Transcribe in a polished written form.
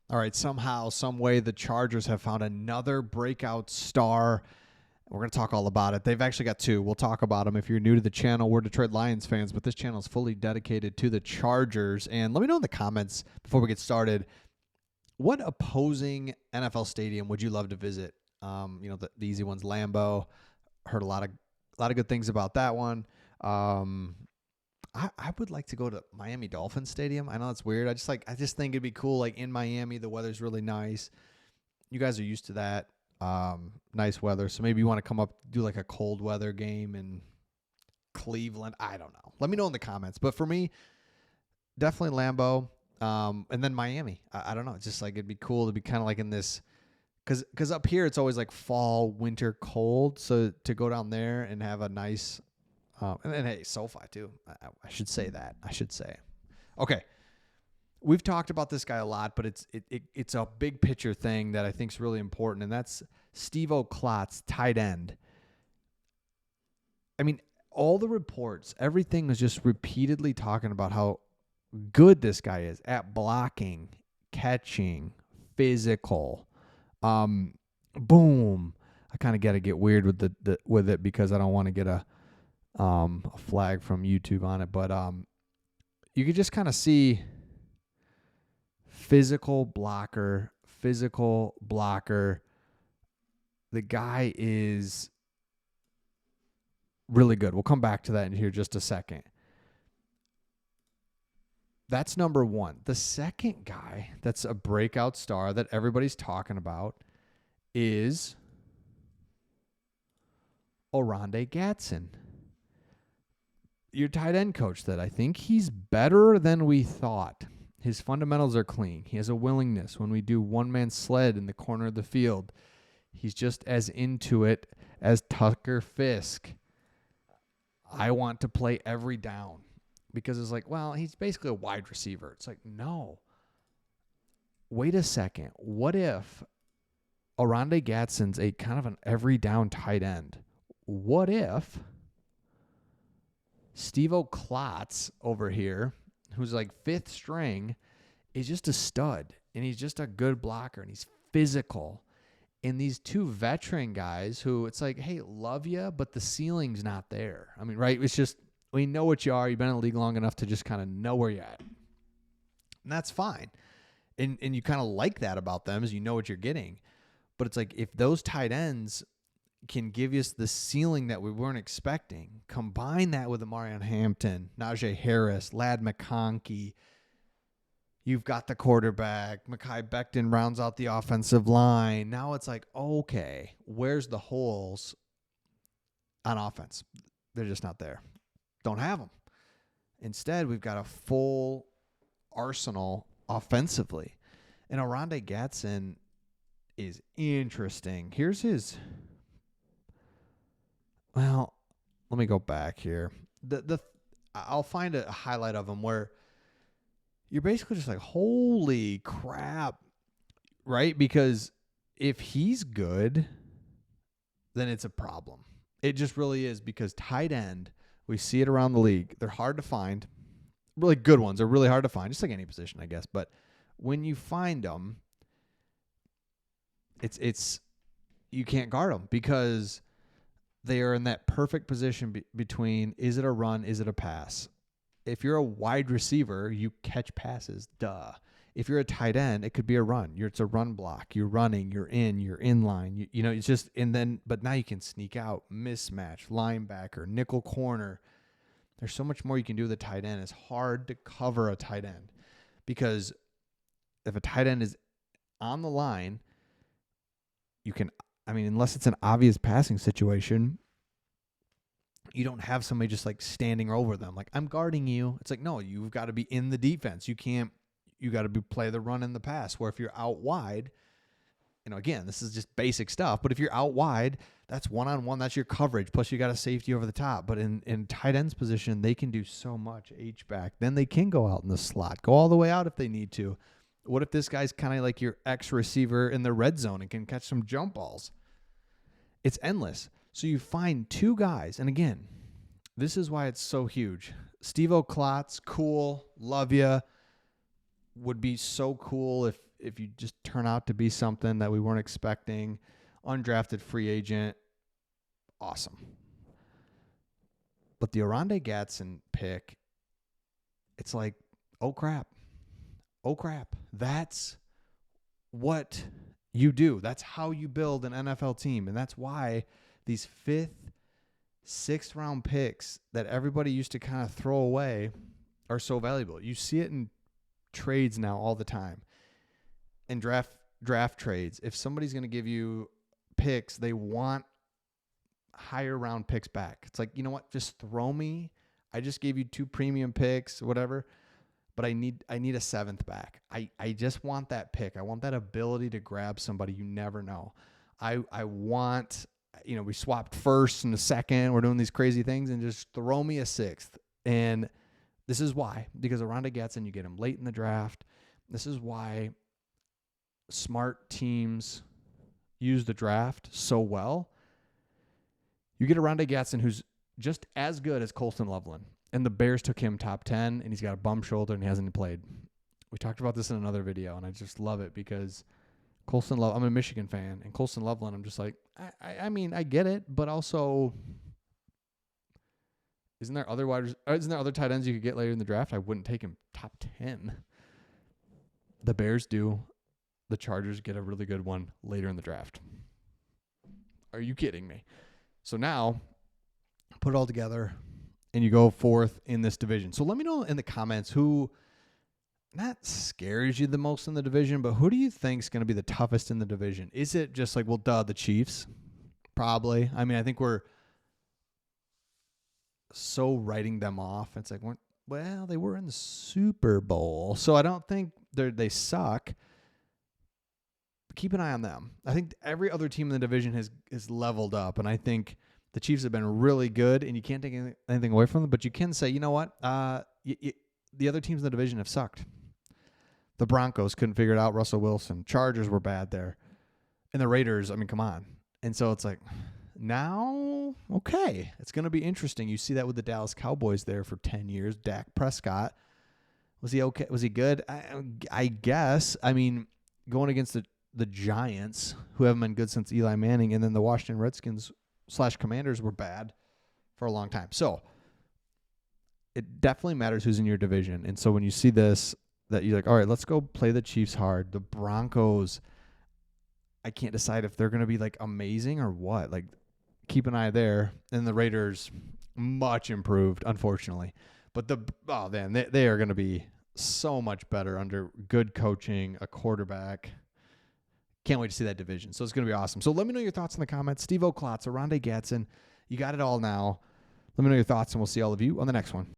All right, somehow, some way, the Chargers have found another breakout star. We're going to talk all about it. They've actually got two. We'll talk about them. If you're new to the channel, we're Detroit Lions fans, but this channel is fully dedicated to the Chargers. And let me know in the comments before we get started, what opposing NFL stadium would you love to visit? The easy ones, Lambeau. Heard a lot of good things about that one. I would like to go to Miami Dolphins Stadium. I know it's weird. I just think it'd be cool. Like in Miami, the weather's really nice. You guys are used to that. Nice weather. So maybe you want to come up, do like a cold weather game in Cleveland. I don't know. Let me know in the comments. But for me, definitely Lambeau. And then Miami. I don't know. It's just like it'd be cool to be kind of like in this, because up here it's always like fall, winter, cold. So to go down there and have a nice, and then hey, SoFi too. I should say that. Okay. We've talked about this guy a lot, but it's a big picture thing that I think is really important, and that's Stevo Clots, tight end. I mean, all the reports, everything was just repeatedly talking about how good this guy is at blocking, catching, physical. Boom. I kind of got to get weird with it because I don't want to get a flag from YouTube on it, but you could just kind of see physical blocker. The guy is really good. We'll come back to that in here just a second. That's number one. The second guy that's a breakout star that everybody's talking about is Oronde Gadsden. Your tight end coach that I think he's better than we thought. His fundamentals are clean. He has a willingness. When we do one-man sled in the corner of the field, he's just as into it as Tucker Fisk. I want to play every down because it's like, well, he's basically a wide receiver. It's like, no. Wait a second. What if Oronde Gadsden's a kind of an every down tight end? What if Stevo Clots over here, who's like fifth string, is just a stud, and he's just a good blocker, and he's physical. And these two veteran guys who it's like, hey, love you, but the ceiling's not there. I mean, right? It's just, we know what you are. You've been in the league long enough to just kind of know where you're at. And that's fine. And you kind of like that about them is you know what you're getting. But it's like if those tight ends can give us the ceiling that we weren't expecting. Combine that with Amarion Hampton, Najee Harris, Ladd McConkey. You've got the quarterback. Mekhi Becton rounds out the offensive line. Now it's like, okay, where's the holes on offense? They're just not there. Don't have them. Instead, we've got a full arsenal offensively. And Oronde Gadsden is interesting. Here's his... Well, let me go back here. I'll find a highlight of him where you're basically just like, holy crap, right? Because if he's good, then it's a problem. It just really is because tight end, we see it around the league. They're hard to find. Really good ones are really hard to find, just like any position, I guess. But when you find them, it's you can't guard them because they are in that perfect position between is it a run, is it a pass? If you're a wide receiver, you catch passes, duh. If you're a tight end, it could be a run. It's a run block. You're running, you're in line. You know, it's just, and then, but now you can sneak out, mismatch, linebacker, nickel corner. There's so much more you can do with a tight end. It's hard to cover a tight end because if a tight end is on the line, you can, I mean, unless it's an obvious passing situation, you don't have somebody just like standing over them. Like, I'm guarding you. It's like, no, you've got to be in the defense. You got to play the run and the pass. Where if you're out wide, you know, again, this is just basic stuff. But if you're out wide, that's one-on-one. That's your coverage. Plus, you got a safety over the top. But in tight end's position, they can do so much H-back. Then they can go out in the slot. Go all the way out if they need to. What if this guy's kind of like your ex-receiver in the red zone and can catch some jump balls? It's endless. So you find two guys. And again, this is why it's so huge. Stevo Clots, cool, love ya. Would be so cool if you just turn out to be something that we weren't expecting, undrafted free agent, awesome. But the Oronde Gadsden pick, it's like, oh crap. That's what you do. That's how you build an NFL team. And that's why these 5th, 6th round picks that everybody used to kind of throw away are so valuable. You see it in trades now all the time. In draft trades, if somebody's going to give you picks, they want higher round picks back. It's like, you know what? Just throw me. I just gave you 2 premium picks, whatever, but I need a 7th back. I just want that pick. I want that ability to grab somebody. You never know. I want, we swapped 1st and a 2nd. We're doing these crazy things, and just throw me a 6th. And this is why, because Oronde Gadsden, you get him late in the draft. This is why smart teams use the draft so well. You get Oronde Gadsden, who's just as good as Colston Loveland. And the Bears took him top 10, and he's got a bum shoulder, and he hasn't played. We talked about this in another video, and I just love it because I'm a Michigan fan, and Colston Loveland, I'm just like, I mean, I get it, but also, isn't there other tight ends you could get later in the draft? I wouldn't take him top 10. The Bears do. The Chargers get a really good one later in the draft. Are you kidding me? So now, put it all together, and you go 4th in this division. So let me know in the comments who not scares you the most in the division, but who do you think is going to be the toughest in the division? Is it just like, well, the Chiefs? Probably. I mean, I think we're so writing them off. It's like, well, they were in the Super Bowl, so I don't think they suck. Keep an eye on them. I think every other team in the division has leveled up, and I think the Chiefs have been really good, and you can't take anything away from them, but you can say, you know what? The other teams in the division have sucked. The Broncos couldn't figure it out. Russell Wilson. Chargers were bad there. And the Raiders, I mean, come on. And so it's like, now, okay, it's going to be interesting. You see that with the Dallas Cowboys there for 10 years. Dak Prescott, was he okay? Was he good? I guess. I mean, going against the Giants, who haven't been good since Eli Manning, and then the Washington Redskins / Commanders were bad for a long time. So it definitely matters who's in your division. And so when you see this, that you're like, all right, let's go play the Chiefs hard. The Broncos, I can't decide if they're going to be like amazing or what. Like, keep an eye there. And the Raiders, much improved, unfortunately. But they are going to be so much better under good coaching, a quarterback. Can't wait to see that division. So it's going to be awesome. So let me know your thoughts in the comments. Stevo Clots, Oronde Gadsden. You got it all now. Let me know your thoughts, and we'll see all of you on the next one.